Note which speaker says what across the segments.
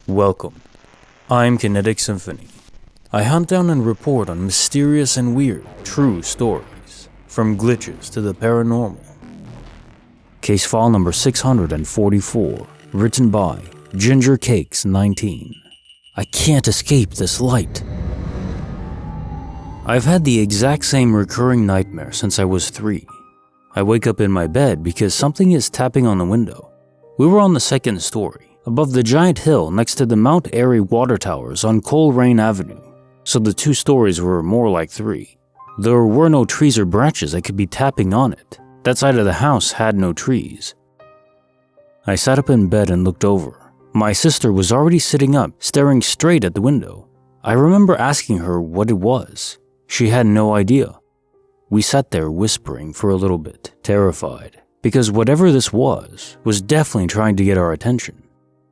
Speaker 1: Welcome. I'm Kinetic Symphony. I hunt down and report on mysterious and weird, true stories, from glitches to the paranormal. Case file number 644, written by Ginger Cakes 19. I can't escape this light. I've had the exact same recurring nightmare since I was 3. I wake up in my bed because something is tapping on the window. We were on the second story, above the giant hill next to the Mount Airy water towers on Coleraine Avenue, so the 2 stories were more like 3. There were no trees or branches that could be tapping on it. That side of the house had no trees. I sat up in bed and looked over. My sister was already sitting up, staring straight at the window. I remember asking her what it was. She had no idea. We sat there whispering for a little bit, terrified, because whatever this was definitely trying to get our attention.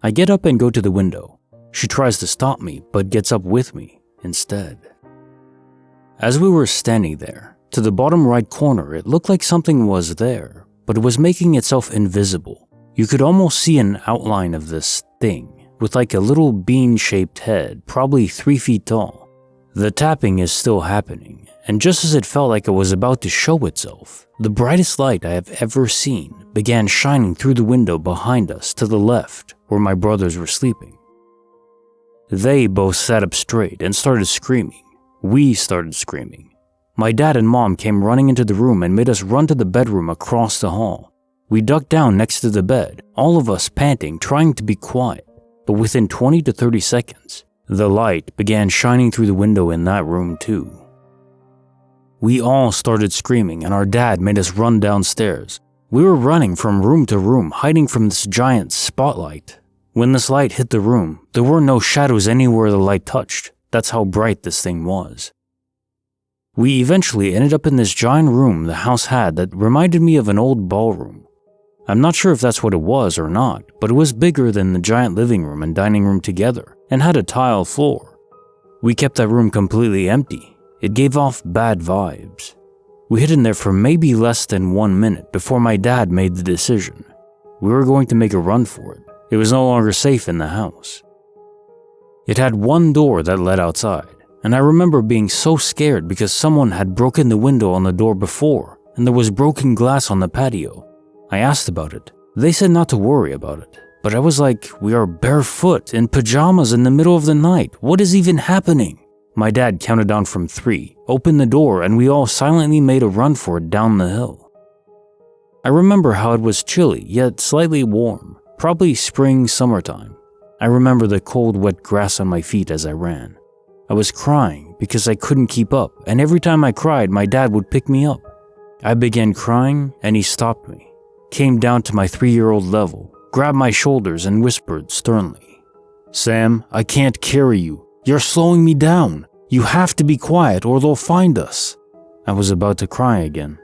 Speaker 1: I get up and go to the window. She tries to stop me, but gets up with me instead. As we were standing there, to the bottom right corner, it looked like something was there, but it was making itself invisible. You could almost see an outline of this thing, with like a little bean-shaped head, probably 3 feet tall. The tapping is still happening, and just as it felt like it was about to show itself, the brightest light I have ever seen began shining through the window behind us to the left, where my brothers were sleeping. They both sat up straight and started screaming. We started screaming. My dad and mom came running into the room and made us run to the bedroom across the hall. We ducked down next to the bed, all of us panting, trying to be quiet, but within 20 to 30 seconds, the light began shining through the window in that room too. We all started screaming and our dad made us run downstairs. We were running from room to room, hiding from this giant spotlight. When this light hit the room, there were no shadows anywhere the light touched. That's how bright this thing was. We eventually ended up in this giant room the house had that reminded me of an old ballroom. I'm not sure if that's what it was or not, but it was bigger than the giant living room and dining room together and had a tile floor. We kept that room completely empty. It gave off bad vibes. We hid in there for maybe less than 1 minute before my dad made the decision. We were going to make a run for it. It was no longer safe in the house. It had one door that led outside, and I remember being so scared because someone had broken the window on the door before, and there was broken glass on the patio. I asked about it. They said not to worry about it, but I was like, we are barefoot in pajamas in the middle of the night. What is even happening? My dad counted down from 3, opened the door, and we all silently made a run for it down the hill. I remember how it was chilly, yet slightly warm, probably spring, summertime. I remember the cold, wet grass on my feet as I ran. I was crying because I couldn't keep up, and every time I cried, my dad would pick me up. I began crying, and he stopped me, came down to my 3-year-old level, grabbed my shoulders, and whispered sternly, "Sam, I can't carry you. You're slowing me down. You have to be quiet or they'll find us." I was about to cry again.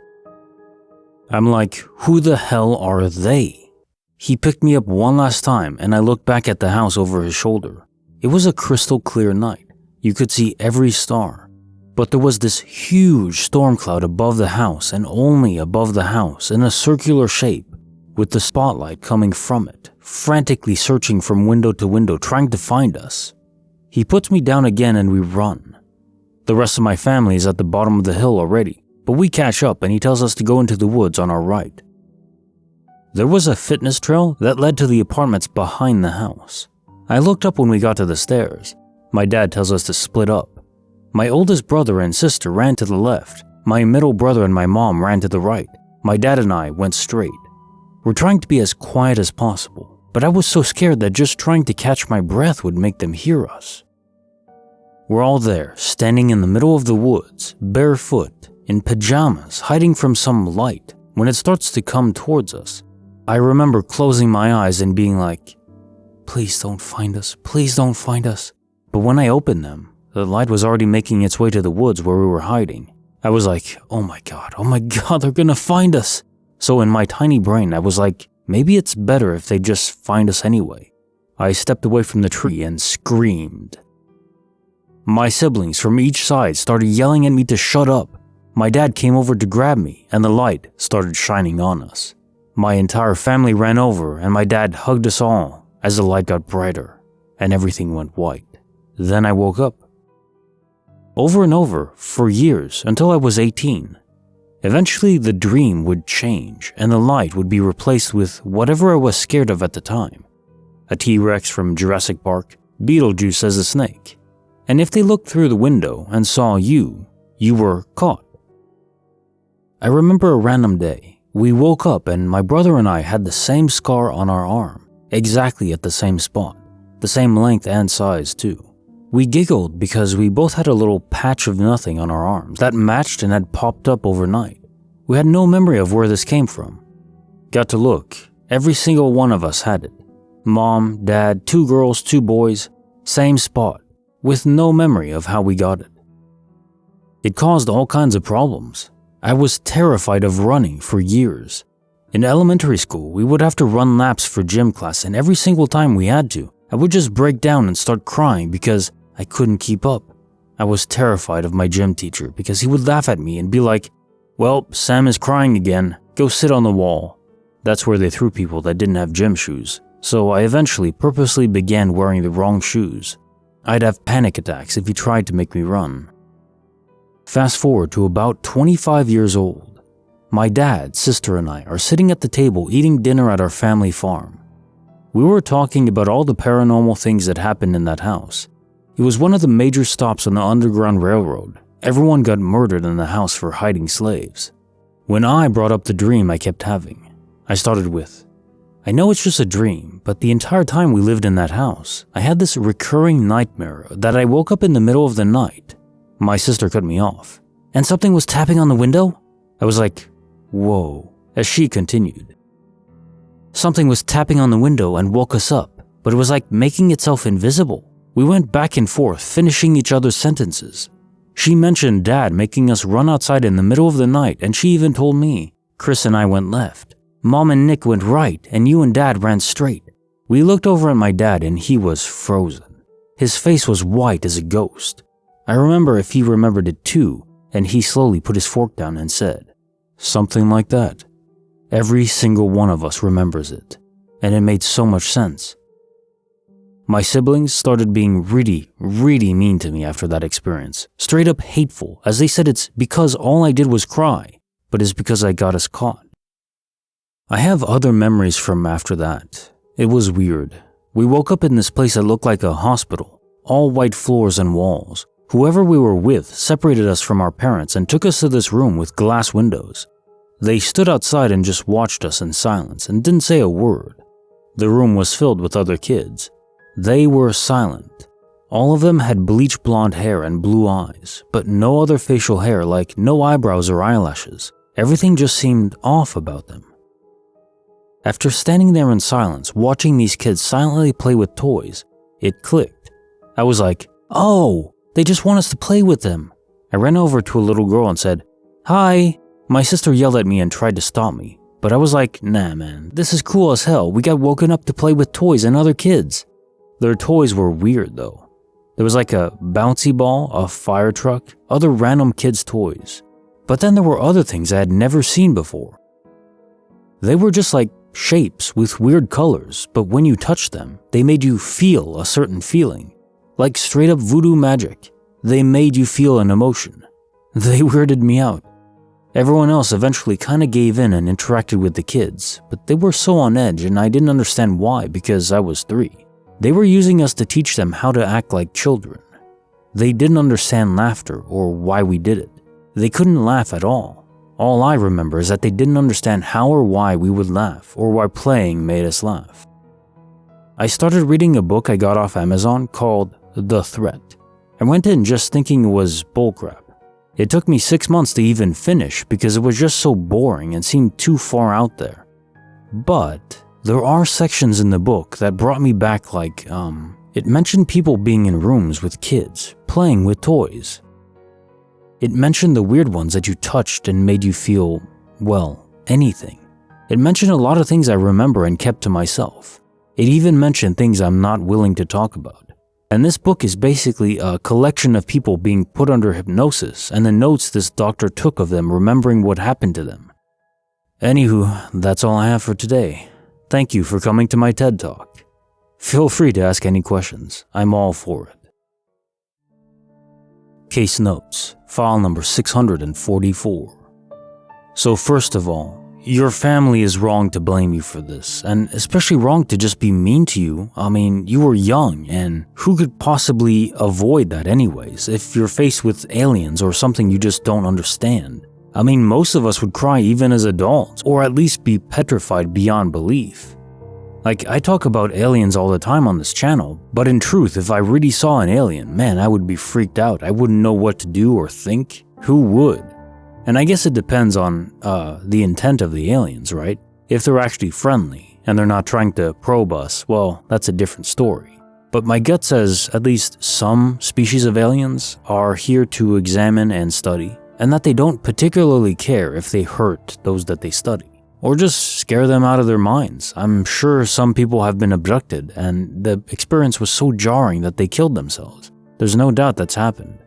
Speaker 1: I'm like, who the hell are they? He picked me up one last time and I looked back at the house over his shoulder. It was a crystal clear night. You could see every star. But there was this huge storm cloud above the house and only above the house in a circular shape, with the spotlight coming from it, frantically searching from window to window trying to find us. He puts me down again and we run. The rest of my family is at the bottom of the hill already, but we catch up and he tells us to go into the woods on our right. There was a fitness trail that led to the apartments behind the house. I looked up when we got to the stairs. My dad tells us to split up. My oldest brother and sister ran to the left. My middle brother and my mom ran to the right. My dad and I went straight. We're trying to be as quiet as possible. But I was so scared that just trying to catch my breath would make them hear us. We're all there, standing in the middle of the woods, barefoot, in pajamas, hiding from some light, when it starts to come towards us. I remember closing my eyes and being like, "Please don't find us, please don't find us." But when I opened them, the light was already making its way to the woods where we were hiding. I was like, oh my god, they're gonna find us. So in my tiny brain, I was like, maybe it's better if they just find us anyway. I stepped away from the tree and screamed. My siblings from each side started yelling at me to shut up. My dad came over to grab me and the light started shining on us. My entire family ran over and my dad hugged us all as the light got brighter. and everything went white. Then I woke up. Over and over, for years, until I was 18. Eventually, the dream would change, and the light would be replaced with whatever I was scared of at the time. A T-Rex from Jurassic Park, Beetlejuice as a snake. And if they looked through the window and saw you were caught. I remember a random day. We woke up and my brother and I had the same scar on our arm, exactly at the same spot, the same length and size too. We giggled because we both had a little patch of nothing on our arms that matched and had popped up overnight. We had no memory of where this came from. Got to look, every single one of us had it. Mom, Dad, 2 girls, 2 boys, same spot, with no memory of how we got it. It caused all kinds of problems. I was terrified of running for years. In elementary school, we would have to run laps for gym class, and every single time we had to, I would just break down and start crying because I couldn't keep up. I was terrified of my gym teacher because he would laugh at me and be like, "Well, Sam is crying again, go sit on the wall." That's where they threw people that didn't have gym shoes, so I eventually purposely began wearing the wrong shoes. I'd have panic attacks if he tried to make me run. Fast forward to about 25 years old. My dad, sister, and I are sitting at the table eating dinner at our family farm. We were talking about all the paranormal things that happened in that house. It was one of the major stops on the Underground Railroad. Everyone got murdered in the house for hiding slaves. When I brought up the dream I kept having, I started with, "I know it's just a dream, but the entire time we lived in that house, I had this recurring nightmare that I woke up in the middle of the night." My sister cut me off. "And something was tapping on the window?" I was like, "Whoa," as she continued. "Something was tapping on the window and woke us up, but it was like making itself invisible." We went back and forth, finishing each other's sentences. She mentioned Dad making us run outside in the middle of the night, and she even told me, "Chris and I went left. Mom and Nick went right, and you and Dad ran straight." We looked over at my dad and he was frozen. His face was white as a ghost. I remember if he remembered it too, and he slowly put his fork down and said, "Something like that." Every single one of us remembers it, and it made so much sense. My siblings started being really mean to me after that experience. Straight up hateful, as they said it's because all I did was cry, but it's because I got us caught. I have other memories from after that. It was weird. We woke up in this place that looked like a hospital, all white floors and walls. Whoever we were with separated us from our parents and took us to this room with glass windows. They stood outside and just watched us in silence and didn't say a word. The room was filled with other kids. They were silent. All of them had bleach blonde hair and blue eyes, but no other facial hair, like no eyebrows or eyelashes. Everything just seemed off about them. After standing there in silence, watching these kids silently play with toys, it clicked. I was like, "Oh, they just want us to play with them." I ran over to a little girl and said, "Hi." My sister yelled at me and tried to stop me, but I was like, "Nah man, this is cool as hell. We got woken up to play with toys and other kids." Their toys were weird though. There was like a bouncy ball, a fire truck, other random kids' toys. But then there were other things I had never seen before. They were just like shapes with weird colors, but when you touched them, they made you feel a certain feeling. Like straight up voodoo magic. They made you feel an emotion. They weirded me out. Everyone else eventually kinda gave in and interacted with the kids, but they were so on edge and I didn't understand why because I was 3. They were using us to teach them how to act like children. They didn't understand laughter or why we did it. They couldn't laugh at all. All I remember is that they didn't understand how or why we would laugh or why playing made us laugh. I started reading a book I got off Amazon called The Threat. I went in just thinking it was bullcrap. It took me 6 months to even finish because it was just so boring and seemed too far out there. But there are sections in the book that brought me back it mentioned people being in rooms with kids, playing with toys. It mentioned the weird ones that you touched and made you feel, well, anything. It mentioned a lot of things I remember and kept to myself. It even mentioned things I'm not willing to talk about. And this book is basically a collection of people being put under hypnosis and the notes this doctor took of them remembering what happened to them. Anywho, that's all I have for today. Thank you for coming to my TED Talk. Feel free to ask any questions. I'm all for it. Case Notes, file number 644. So first of all, your family is wrong to blame you for this, and especially wrong to just be mean to you. I mean, you were young, and who could possibly avoid that anyways if you're faced with aliens or something you just don't understand? I mean, most of us would cry even as adults, or at least be petrified beyond belief. Like, I talk about aliens all the time on this channel, but in truth, if I really saw an alien, man, I would be freaked out. I wouldn't know what to do or think. Who would? And I guess it depends on the intent of the aliens, right? If they're actually friendly, and they're not trying to probe us, well, that's a different story. But my gut says at least some species of aliens are here to examine and study, and that they don't particularly care if they hurt those that they study, or just scare them out of their minds. I'm sure some people have been abducted, and the experience was so jarring that they killed themselves. There's no doubt that's happened.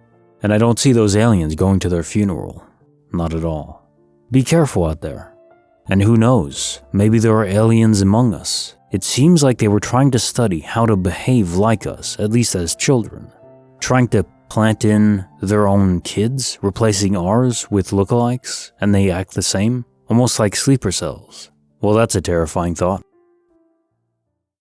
Speaker 1: And I don't see those aliens going to their funeral. Not at all. Be careful out there. And who knows, maybe there are aliens among us. It seems like they were trying to study how to behave like us, at least as children. Trying to plant in their own kids, replacing ours with lookalikes, and they act the same, almost like sleeper cells. Well, that's a terrifying thought.